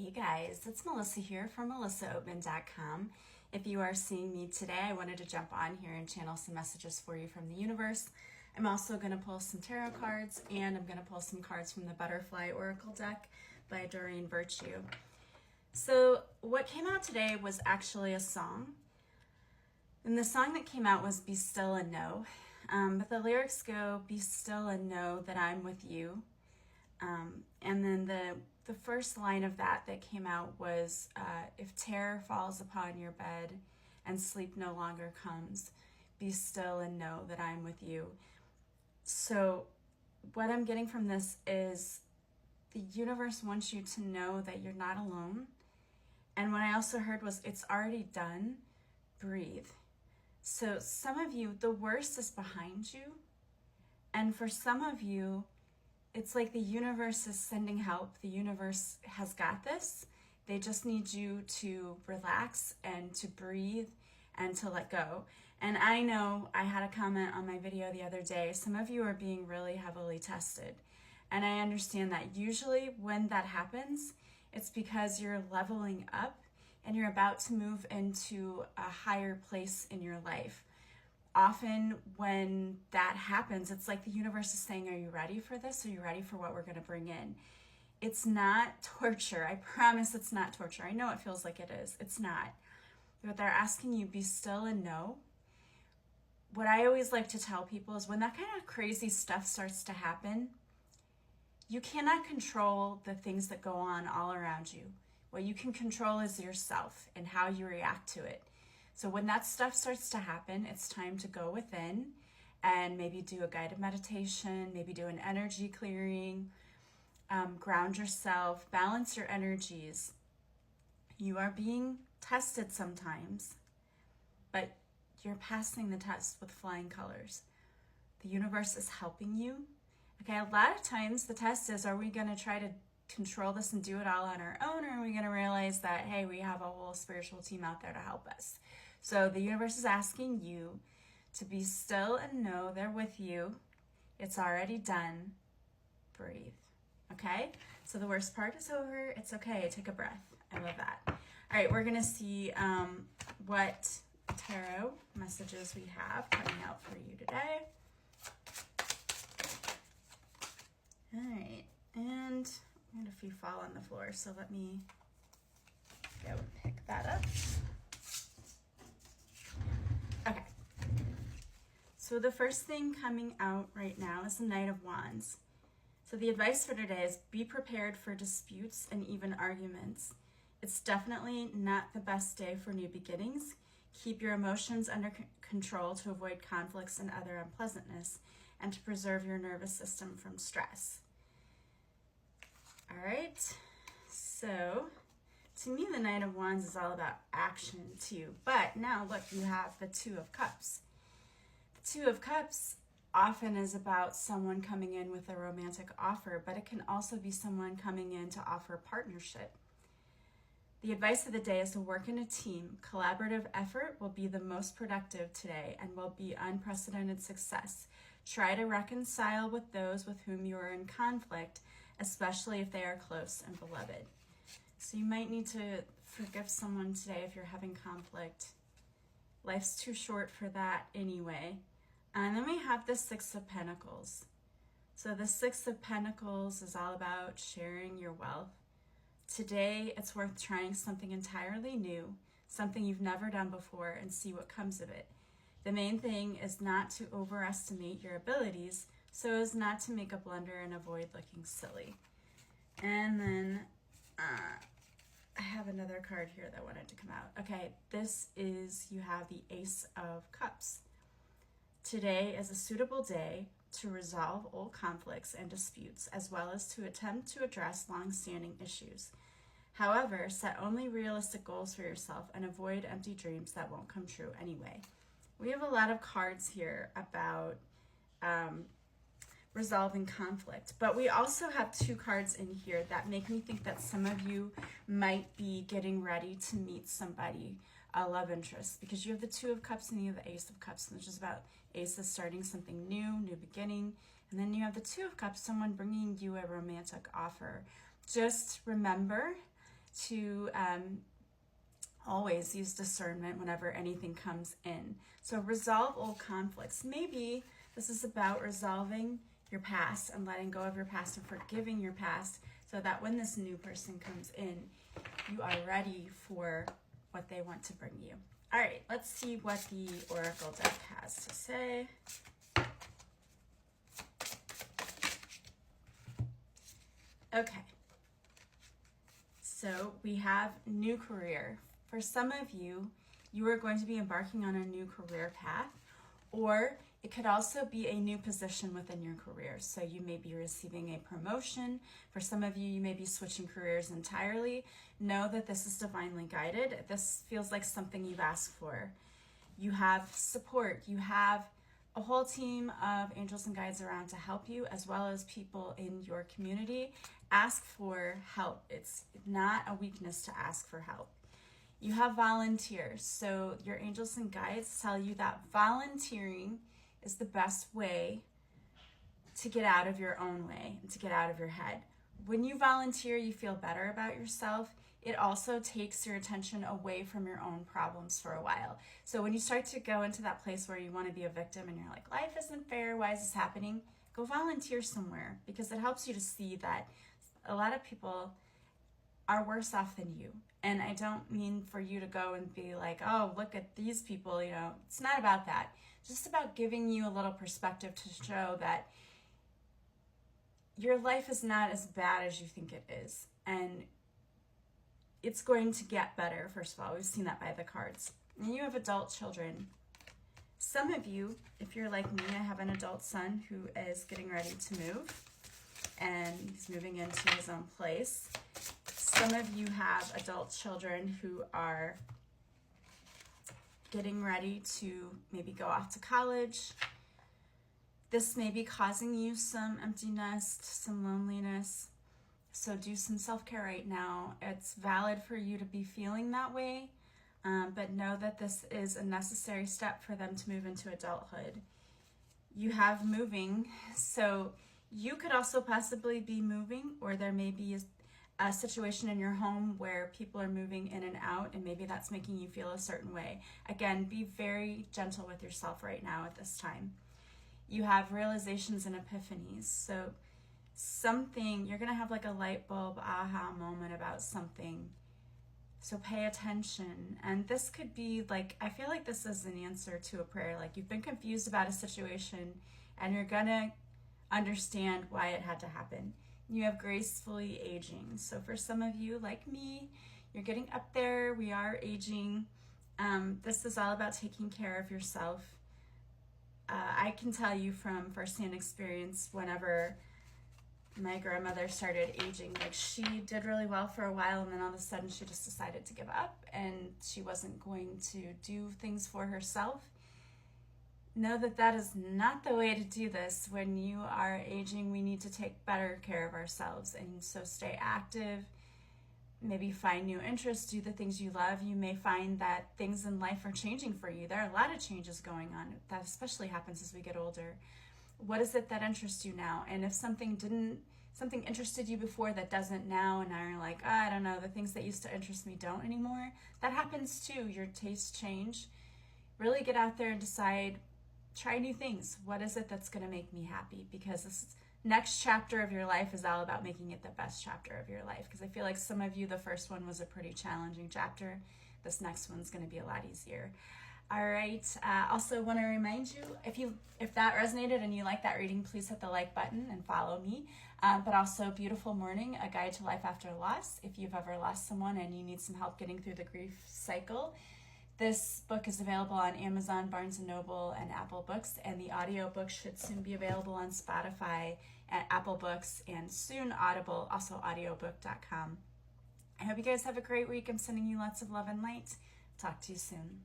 Hey guys, it's Melissa here from melissaoatman.com. If you are seeing me today, I wanted to jump on here and channel some messages for you from the universe. I'm also going to pull some tarot cards, and I'm going to pull some cards from the Butterfly Oracle deck by Doreen Virtue. So what came out today was actually a song. And the song that came out was Be Still and Know. But the lyrics go, be still and know that I'm with you. And then the first line of that came out was, if terror falls upon your bed and sleep no longer comes, be still and know that I'm with you. So what I'm getting from this is the universe wants you to know that you're not alone. And what I also heard was, it's already done, breathe. So some of you, the worst is behind you. And for some of you, it's like the universe is sending help. The universe has got this. They just need you to relax and to breathe and to let go. And I know I had a comment on my video the other day. Some of you are being really heavily tested. And I understand that usually when that happens, it's because you're leveling up and you're about to move into a higher place in your life. Often when that happens, it's like the universe is saying, are you ready for this? Are you ready for what we're going to bring in? It's not torture. I promise it's not torture. I know it feels like it is. It's not. But they're asking you, be still and know. What I always like to tell people is when that kind of crazy stuff starts to happen, you cannot control the things that go on all around you. What you can control is yourself and how you react to it. So when that stuff starts to happen, it's time to go within and maybe do a guided meditation, maybe do an energy clearing, ground yourself, balance your energies. You are being tested sometimes, but you're passing the test with flying colors. The universe is helping you. Okay, a lot of times the test is, are we going to try to control this and do it all on our own, or are we going to realize that, hey, we have a whole spiritual team out there to help us? So the universe is asking you to be still and know they're with you. It's already done. Breathe. Okay? So the worst part is over. It's okay. Take a breath. I love that. All right, we're going to see what tarot messages we have coming out for you today. All right, and I had a few fall on the floor, so let me go and pick that up. Okay, so the first thing coming out right now is the Knight of Wands. So the advice for today is be prepared for disputes and even arguments. It's definitely not the best day for new beginnings. Keep your emotions under control to avoid conflicts and other unpleasantness, and to preserve your nervous system from stress. All right, so to me, the Knight of Wands is all about action too. But now look, you have the Two of Cups. The Two of Cups often is about someone coming in with a romantic offer, but it can also be someone coming in to offer partnership. The advice of the day is to work in a team. Collaborative effort will be the most productive today and will be unprecedented success. Try to reconcile with those with whom you are in conflict, especially if they are close and beloved. So you might need to forgive someone today if you're having conflict. Life's too short for that anyway. And then we have the Six of Pentacles. So the Six of Pentacles is all about sharing your wealth. Today, it's worth trying something entirely new, something you've never done before, and see what comes of it. The main thing is not to overestimate your abilities, so as not to make a blunder and avoid looking silly. And then I have another card here that wanted to come out. Okay, this is, you have the Ace of Cups. Today is a suitable day to resolve old conflicts and disputes, as well as to attempt to address long-standing issues. However, set only realistic goals for yourself and avoid empty dreams that won't come true anyway. We have a lot of cards here about resolving conflict, but we also have two cards in here that make me think that some of you might be getting ready to meet somebody, a love interest, because you have the Two of Cups and you have the Ace of Cups, which is about aces starting something new beginning, and then you have the Two of Cups, someone bringing you a romantic offer. Just remember to always use discernment whenever anything comes in. So resolve old conflicts. Maybe this is about resolving your past and letting go of your past and forgiving your past, so that when this new person comes in, you are ready for what they want to bring you. All right, let's see what the Oracle deck has to say. Okay, so we have new career. For some of you, you are going to be embarking on a new career path, or it could also be a new position within your career. So you may be receiving a promotion. For some of you, you may be switching careers entirely. Know that this is divinely guided. This feels like something you've asked for. You have support. You have a whole team of angels and guides around to help you, as well as people in your community. Ask for help. It's not a weakness to ask for help. You have volunteers. So your angels and guides tell you that volunteering is the best way to get out of your own way and to get out of your head. When you volunteer, you feel better about yourself. It also takes your attention away from your own problems for a while. So when you start to go into that place where you want to be a victim and you're like, life isn't fair, why is this happening? Go volunteer somewhere, because it helps you to see that a lot of people are worse off than you. And I don't mean for you to go and be like, oh, look at these people, you know. It's not about that. Just about giving you a little perspective to show that your life is not as bad as you think it is. And it's going to get better, first of all. We've seen that by the cards. And you have adult children. Some of you, if you're like me, I have an adult son who is getting ready to move. And he's moving into his own place. Some of you have adult children who are getting ready to maybe go off to college. This may be causing you some empty nest, some loneliness. So do some self-care right now. It's valid for you to be feeling that way, but know that this is a necessary step for them to move into adulthood. You have moving, so you could also possibly be moving, or there may be a situation in your home where people are moving in and out, and maybe that's making you feel a certain way. Again, be very gentle with yourself right now at this time. You have realizations and epiphanies. So something, you're going to have like a light bulb aha moment about something. So pay attention. And this could be like, I feel like this is an answer to a prayer. Like you've been confused about a situation and you're going to understand why it had to happen. You have gracefully aging. So for some of you, like me, you're getting up there. We are aging. This is all about taking care of yourself. I can tell you from firsthand experience, whenever my grandmother started aging, like she did really well for a while, and then all of a sudden she just decided to give up and she wasn't going to do things for herself. Know that that is not the way to do this. When you are aging, we need to take better care of ourselves. And so stay active, maybe find new interests, do the things you love. You may find that things in life are changing for you. There are a lot of changes going on. That especially happens as we get older. What is it that interests you now? And if something interested you before that doesn't now, and now you're like, oh, I don't know, the things that used to interest me don't anymore, that happens too. Your tastes change. Really get out there and decide, try new things. What is it that's going to make me happy? Because this next chapter of your life is all about making it the best chapter of your life. Because I feel like some of you, the first one was a pretty challenging chapter. This next one's going to be a lot easier. All right. Also want to remind you, if that resonated and you like that reading, please hit the like button and follow me. But also Beautiful Mourning, A Guide to Life After Loss. If you've ever lost someone and you need some help getting through the grief cycle, this book is available on Amazon, Barnes & Noble, and Apple Books, and the audiobook should soon be available on Spotify, and Apple Books, and soon Audible, also audiobook.com. I hope you guys have a great week. I'm sending you lots of love and light. Talk to you soon.